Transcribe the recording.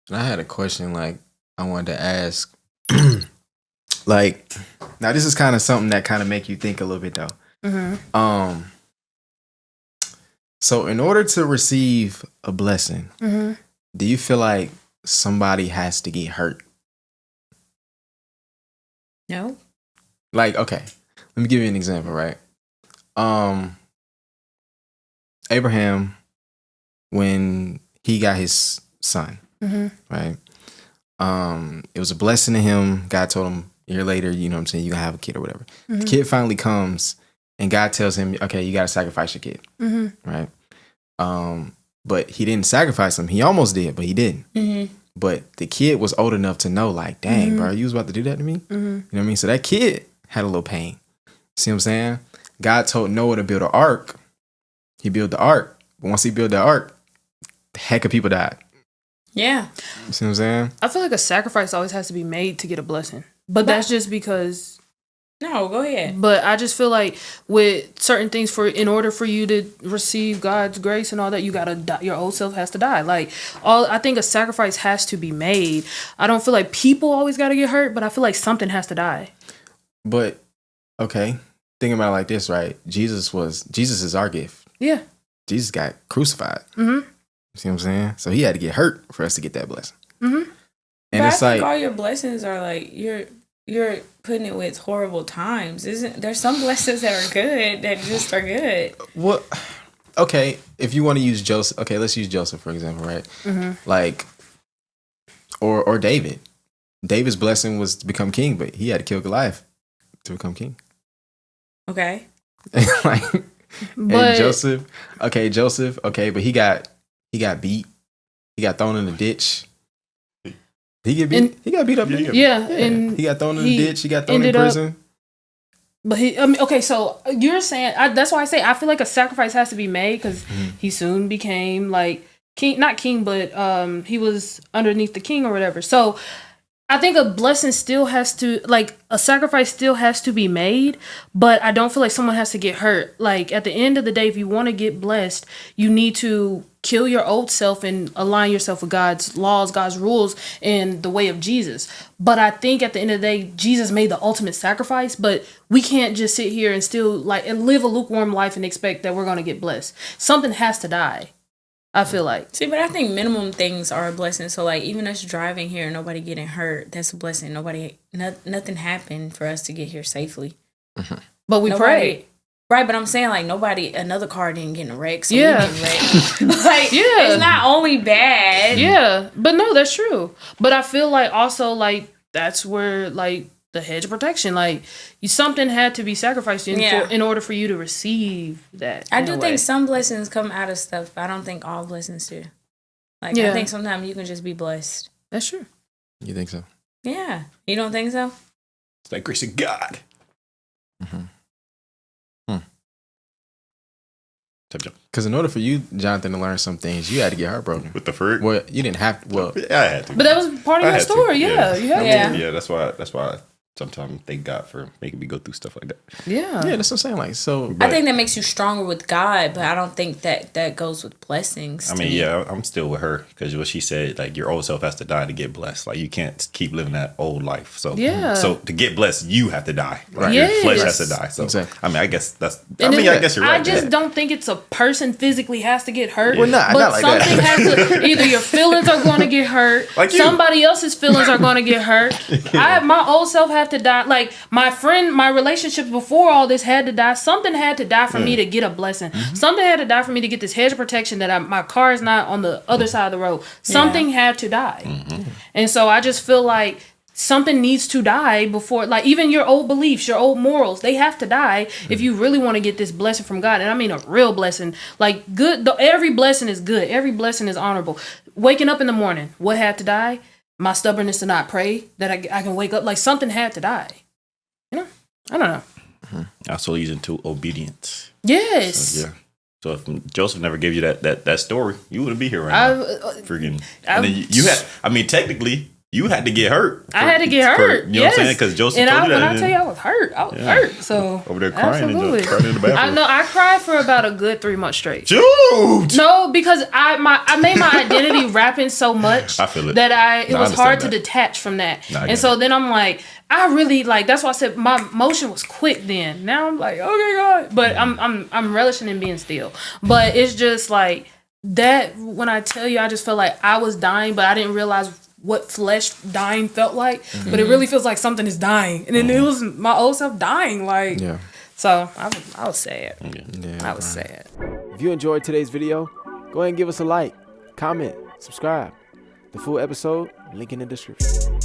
And I had a question like I wanted to ask. Like, now this is kind of something that kind of make you think a little bit though. Mm-hmm. So in order to receive a blessing, Mm-hmm. do you feel like somebody has to get hurt? No. Like, okay, let me give you an example, right? Abraham, when he got his son, Mm-hmm. right? It was a blessing to him. God told him a year later, you know what I'm saying, you gonna have a kid or whatever. Mm-hmm. The kid finally comes and God tells him, okay, you gotta sacrifice your kid. Mm-hmm. Right? But he didn't sacrifice him. He almost did, but he didn't. Mm-hmm. But the kid was old enough to know, like, dang, Mm-hmm. bro, you was about to do that to me? Mm-hmm. You know what I mean? So that kid had a little pain. See what I'm saying? God told Noah to build an ark. He built the ark. But once he built the ark, the heck of people died. Yeah. You see what I'm saying? I feel like a sacrifice always has to be made to get a blessing. But that's just because. No, go ahead. But I just feel like with certain things, in order for you to receive God's grace and all that, you gotta die. Your old self has to die. Like I think a sacrifice has to be made. I don't feel like people always gotta get hurt, but I feel like something has to die. But okay, think about it like this, right? Jesus is our gift. Yeah. Jesus got crucified. Mm-hmm. You see what I'm saying? So he had to get hurt for us to get that blessing. Mm-hmm. And but it's I like think all your blessings are like you're putting it with horrible times. Isn't there's some blessings that are good that just are good. what? Okay, if you want to use Joseph, okay, let's use Joseph for example, right? Mm-hmm. Like, or David. David's blessing was to become king, but he had to kill Goliath to become king. Okay. Like, But and Joseph, okay, but he got beat. He got thrown in the ditch. He got beat up. yeah, Yeah. and He got thrown in the he ditch. He got thrown in ended up- prison. But okay, so you're saying that's why I say I feel like a sacrifice has to be made because he soon became like king, not king, but he was underneath the king or whatever. So I think a blessing still has to, like, a sacrifice still has to be made, but I don't feel like someone has to get hurt. Like, at the end of the day, if you want to get blessed, you need to kill your old self and align yourself with God's laws, God's rules, and the way of Jesus. But I think at the end of the day, Jesus made the ultimate sacrifice, but we can't just sit here and still, like, and live a lukewarm life and expect that we're going to get blessed. Something has to die. I feel like. See, but I think minimum things are a blessing. So, like, even us driving here, nobody getting hurt, that's a blessing. Nothing happened for us to get here safely. Mm-hmm. But we prayed. Right, but I'm saying, like, another car didn't get in a wreck, so Yeah. we didn't wreck. Like, Yeah. it's not only bad. Yeah, but no, that's true. But I feel like also, like, that's where, like, the hedge of protection, like, something had to be sacrificed in order for you to receive that. I do think some blessings come out of stuff, but I don't think all blessings do. Like, I think sometimes you can just be blessed. That's true. You think so? Yeah. You don't think so? It's like grace of God. Mm-hmm. Because in order for you, Jonathan, to learn some things, you had to get heartbroken. With the fruit? Well, you didn't have to. Well, yeah, I had to. But that was part of your story. Yeah, you had to. Yeah, that's why I sometimes thank God for making me go through stuff like that. Yeah, that's what I'm saying. Like, so I think that makes you stronger with God, but I don't think that goes with blessings. I mean, yeah, I'm still with her because what she said, like, your old self has to die to get blessed. Like, you can't keep living that old life. So, so to get blessed, you have to die. Like, your flesh has to die. So, exactly. I mean, I guess that's. I guess you're right. I just don't think it's a person physically has to get hurt. Well, not like something that. has to. Either your feelings are going to get hurt, Like you. somebody else's feelings are going to get hurt. My old self have to die. Like, my relationships before all this had to die. Something had to die for me to get a blessing. Mm-hmm. Something had to die for me to get this hedge of protection that my car is not on the other side of the road. Something had to die. Mm-hmm. And so I just feel like something needs to die before, like, even your old beliefs, your old morals, they have to die if you really want to get this blessing from God. And I mean a real blessing. Like, good, every blessing is good. Every blessing is honorable. Waking up in the morning, what had to die? My stubbornness to not pray, that I can wake up. Like, something had to die. You know? I don't know. Mm-hmm. Also leads into obedience. Yes. So, yeah. So if Joseph never gave you that story, you wouldn't be here right now. Freaking. And then you had. I mean, technically, You had to get hurt. I had to get hurt. You know what I'm saying? Because Joseph and told you that. When I tell you I was hurt, I was hurt. So over there crying and crying in the bathroom. I know. I cried for about a good 3 months straight. Dude! No, because I made my identity rapping so much I feel it. that it was hard to detach from that. And so then I'm like, I really like. That's why I said my motion was quick. Then now I'm like, okay, God. But I'm relishing in being still. But it's just like that. When I tell you, I just felt like I was dying, but I didn't realize what flesh dying felt like. But it really feels like something is dying, and then it was my old self dying. Like, so I was sad. I was sad. If you enjoyed today's video, go ahead and give us a like, comment, subscribe. The full episode, link in the description.